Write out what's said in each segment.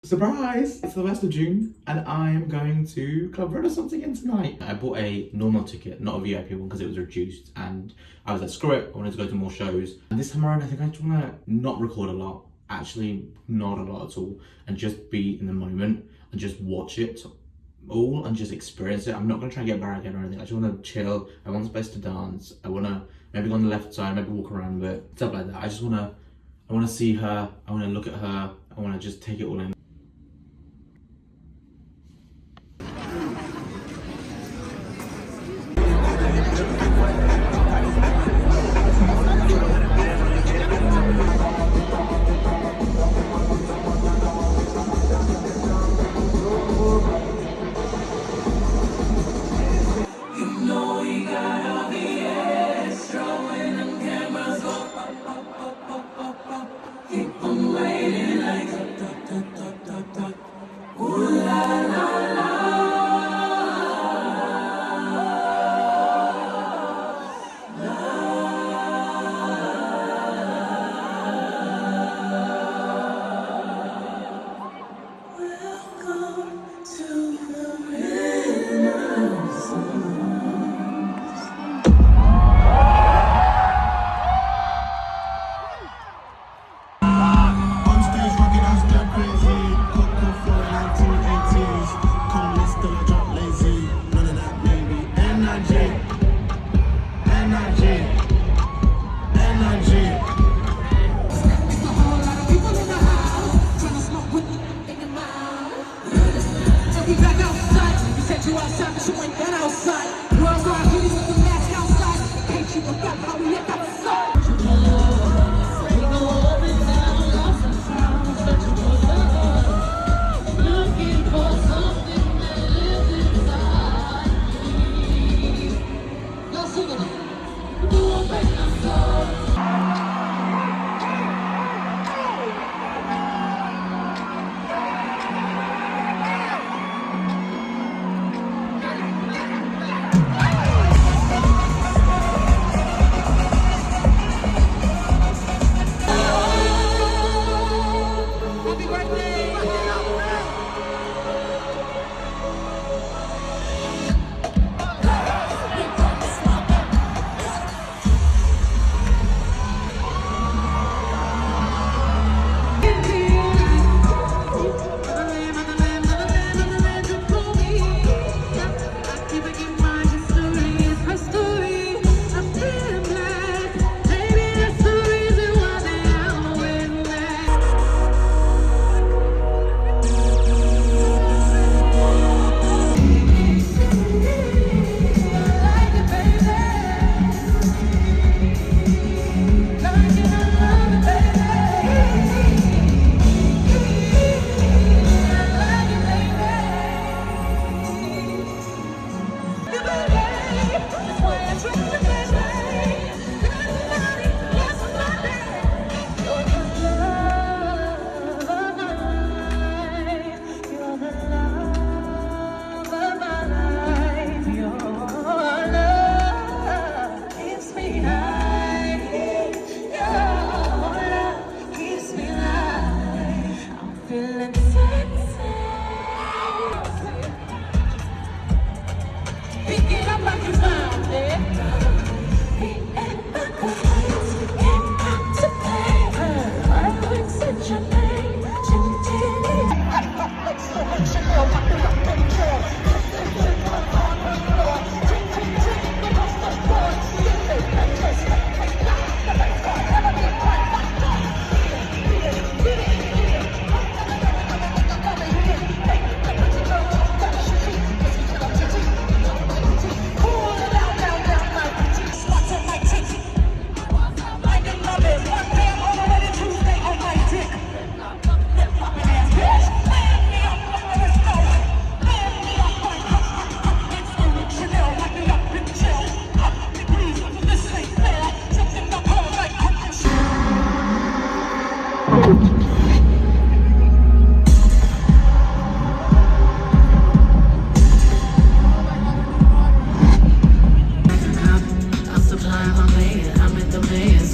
Surprise! It's the 1st of June and I am going to Club Red or something in tonight. I bought a normal ticket, not a VIP one because it was reduced, and I was like, screw it, I wanted to go to more shows. And this time around I think I just want to not record a lot, actually not a lot at all, and just be in the moment and just watch it all and just experience it. I'm not going to try and get barricade or anything. I just want to chill. I want space to dance. I want to maybe go on the left side, maybe walk around a bit, stuff like that. I want to see her, I want to look at her, I want to just take it all in.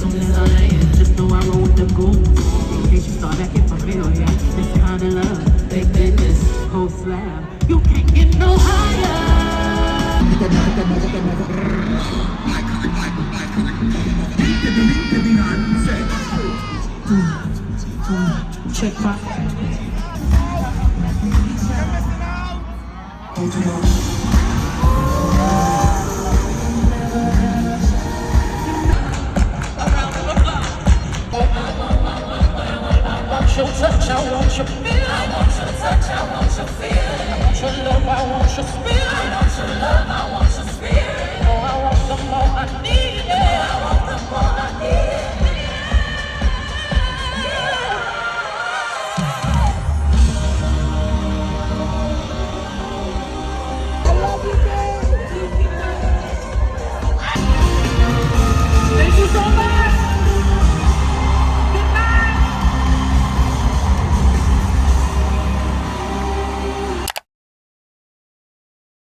Soon as I land, just know I roll with the goons. In case you start acting familiar, this kind of love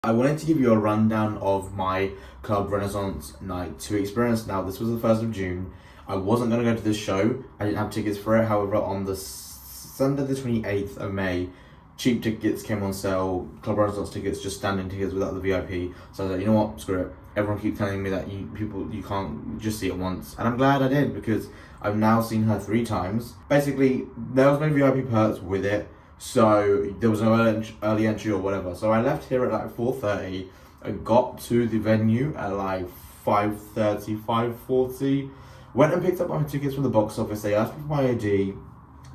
I wanted to give you a rundown of my Club Renaissance Night 2 experience. Now, this was the 1st of June. I wasn't going to go to this show. I didn't have tickets for it. However, on the Sunday the 28th of May, cheap tickets came on sale. Club Renaissance tickets, just standing tickets without the VIP. So I was like, you know what, screw it. Everyone keeps telling me that you can't just see it once. And I'm glad I did, because I've now seen her 3 times. Basically, there was no VIP perks with it. So there was no early entry or whatever. So I left here at like 4:30. I got to the venue at like 5:30, 5:40. Went and picked up my tickets from the box office. They asked me for my ID,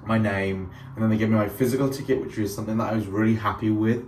my name, and then they gave me my physical ticket, which is something that I was really happy with,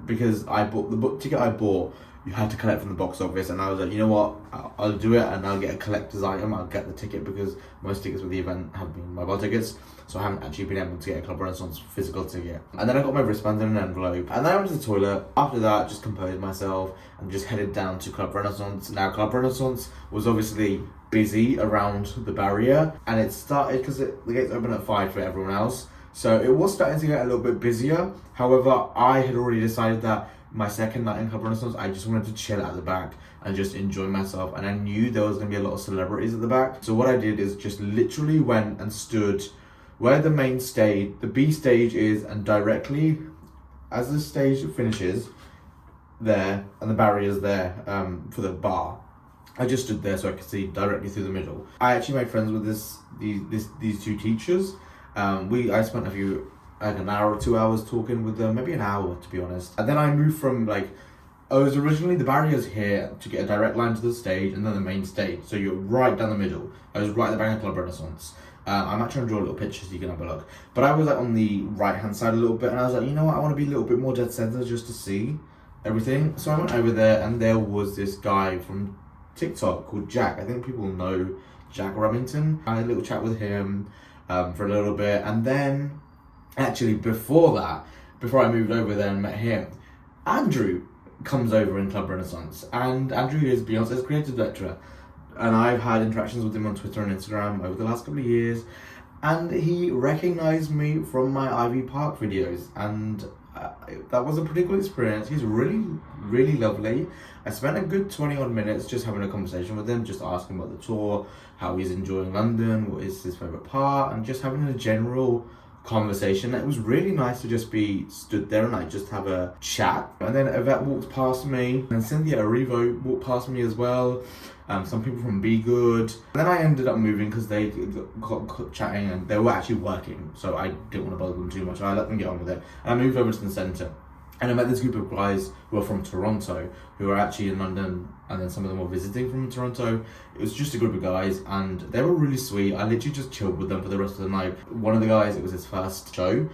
because I bought the ticket I bought. You had to collect from the box office, and I was like, you know what, I'll do it, and I'll get a collector's item. I'll get the ticket, because most tickets for the event have been mobile tickets, so I haven't actually been able to get a Club Renaissance physical ticket. And then I got my wristband in an envelope, and then I went to the toilet. After that, just composed myself and just headed down to Club Renaissance. Now, Club Renaissance was obviously busy around the barrier, and it started because the gates open at 5 for everyone else, so it was starting to get a little bit busier. However, I had already decided that my second night in Club Renaissance, I just wanted to chill at the back and just enjoy myself, and I knew there was going to be a lot of celebrities at the back. So what I did is just literally went and stood where the main stage, the B stage is, and directly as the stage finishes there, and the barrier's there for the bar, I just stood there so I could see directly through the middle. I actually made friends with these 2 teachers. I spent like an hour or 2 hours talking with them, maybe an hour to be honest. And then I moved from I was originally, the barriers here to get a direct line to the stage and then the main stage. So you're right down the middle. I was right at the back of Club Renaissance. I'm actually trying to draw a little picture so you can have a look. But I was on the right hand side a little bit, and I was like, you know what, I want to be a little bit more dead center just to see everything. So I went over there, and there was this guy from TikTok called Jack. I think people know Jack Remington. I had a little chat with him for a little bit, and then actually before I moved over there and met him, Andrew comes over in Club Renaissance, and Andrew is Beyoncé's creative director, and I've had interactions with him on Twitter and Instagram over the last couple of years, and he recognized me from my Ivy Park videos, and that was a pretty cool experience. He's really, really lovely. I spent a good 20 odd minutes just having a conversation with him, just asking about the tour, how he's enjoying London, what is his favourite part, and just having a general conversation. It was really nice to just be stood there and just have a chat. And then Yvette walked past me, and Cynthia Erivo walked past me as well. Some people from Be Good. And then I ended up moving because they got chatting, and they were actually working, so I didn't want to bother them too much. I let them get on with it. And I moved over to the centre, and I met this group of guys who are from Toronto, who are actually in London, and then some of them were visiting from Toronto. It was just a group of guys, and they were really sweet. I literally just chilled with them for the rest of the night. One of the guys, it was his first show.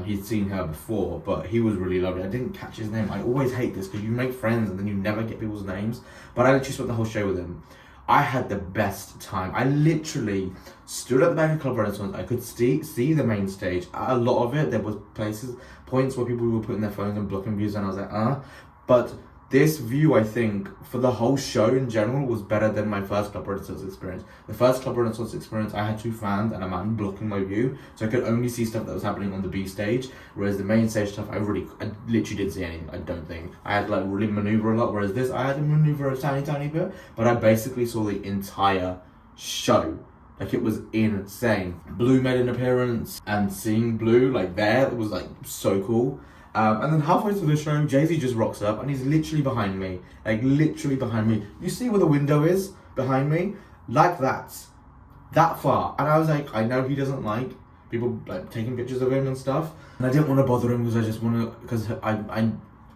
He'd seen her before, but he was really lovely. I didn't catch his name. I always hate this because you make friends and then you never get people's names. But I literally spent the whole show with him. I had the best time. I literally stood at the back of Club Renaissance. I could see the main stage. A lot of it, there was points where people were putting their phones and blocking views, and I was like, But this view, I think, for the whole show in general, was better than my first Club Renaissance experience. The first Club Renaissance experience, I had 2 fans and a man blocking my view, so I could only see stuff that was happening on the B stage, whereas the main stage stuff, I literally didn't see anything, I don't think. I had to really maneuver a lot, whereas this, I had to maneuver a tiny bit, but I basically saw the entire show. It was insane. Blue made an appearance, and seeing Blue there, it was so cool. And then halfway through the show, Jay-Z just rocks up, and he's literally behind me. Literally behind me. You see where the window is behind me? That far. And I was like, I know he doesn't like people like taking pictures of him and stuff. And I didn't want to bother him because I just want to, because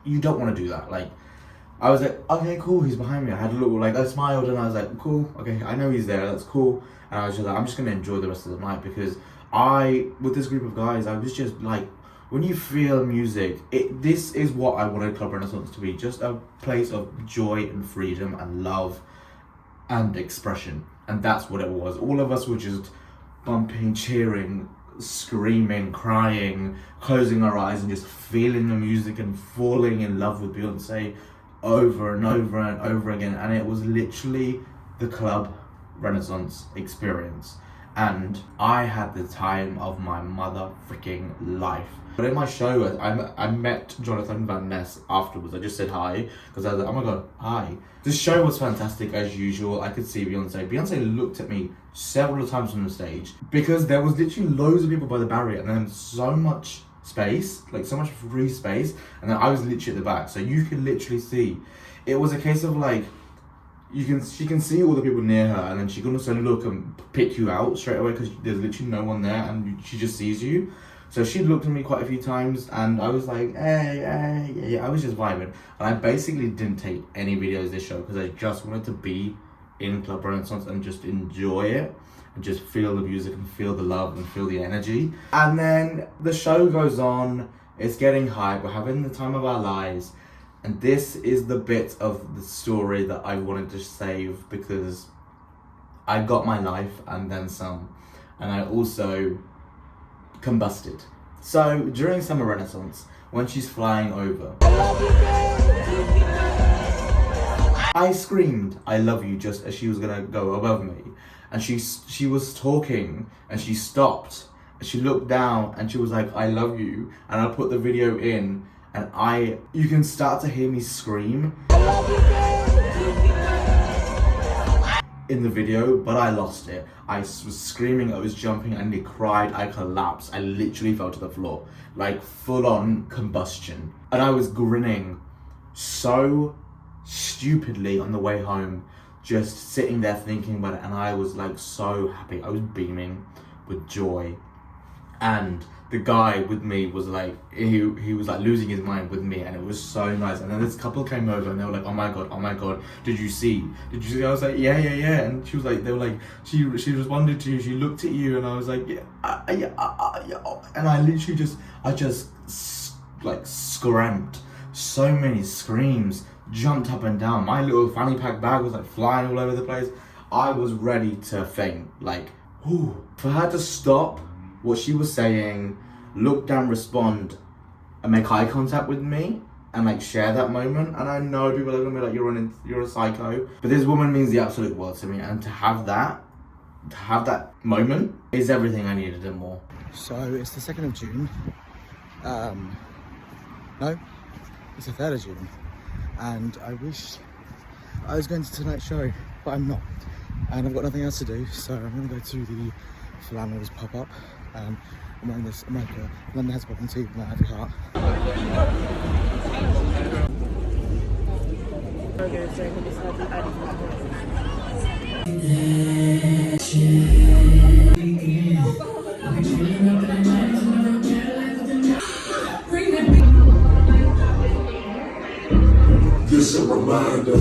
you don't want to do that. Like, I was like, okay, cool, he's behind me. I had a little, like, I smiled and I was like, cool, okay, I know he's there, that's cool. And I was just like, I'm just going to enjoy the rest of the night, because with this group of guys, I was just like, when you feel music, this is what I wanted Club Renaissance to be. Just a place of joy and freedom and love and expression. And that's what it was. All of us were just bumping, cheering, screaming, crying, closing our eyes and just feeling the music and falling in love with Beyoncé over and over and over again. And it was literally the Club Renaissance experience. And I had the time of my mother freaking life. But in my show, I met Jonathan Van Ness afterwards. I just said hi, because I was like, oh my god, hi. This show was fantastic as usual. I could see Beyonce. Beyonce looked at me several times on the stage, because there was literally loads of people by the barrier and then so much space, like so much free space, and then I was literally at the back, so you could literally see. It was a case of like, she can see all the people near her, and then she can also look and pick you out straight away, because there's literally no one there and she just sees you. So she looked at me quite a few times and I was like, hey, yeah, I was just vibing. And I basically didn't take any videos this show because I just wanted to be in Club Renaissance and just enjoy it and just feel the music and feel the love and feel the energy. And then the show goes on, it's getting hype, we're having the time of our lives. And this is the bit of the story that I wanted to save, because I got my life and then some. And I also combusted. So during Summer Renaissance, when she's flying over, I screamed, I love you, just as she was gonna go above me. And she was talking and she stopped. She looked down and she was like, I love you. And I put the video in and you can start to hear me scream in the video, but I lost it. I was screaming, I was jumping, I nearly cried, I collapsed, I literally fell to the floor, like full on combustion. And I was grinning so stupidly on the way home, just sitting there thinking about it, and I was like so happy, I was beaming with joy. And the guy with me was like, he was like losing his mind with me, and it was so nice. And then this couple came over and they were like, oh my god, did you see? I was like, yeah. And she was like, they were like, she responded to you, she looked at you, and I was like, yeah. And I literally just like screamed, so many screams, jumped up and down. My little fanny pack bag was like flying all over the place. I was ready to faint, like, whew. For her to stop what she was saying, look down, respond, and make eye contact with me, and like share that moment. And I know people are gonna be like, you're a psycho, but this woman means the absolute world to me, and to have that moment is everything I needed and more. So it's the 2nd of June. No, it's the 3rd of June, and I wish I was going to tonight's show, but I'm not, and I've got nothing else to do, so I'm gonna go to the Flannels pop-up. I'm wearing this America London has popping tea with my heavy heart. This a reminder.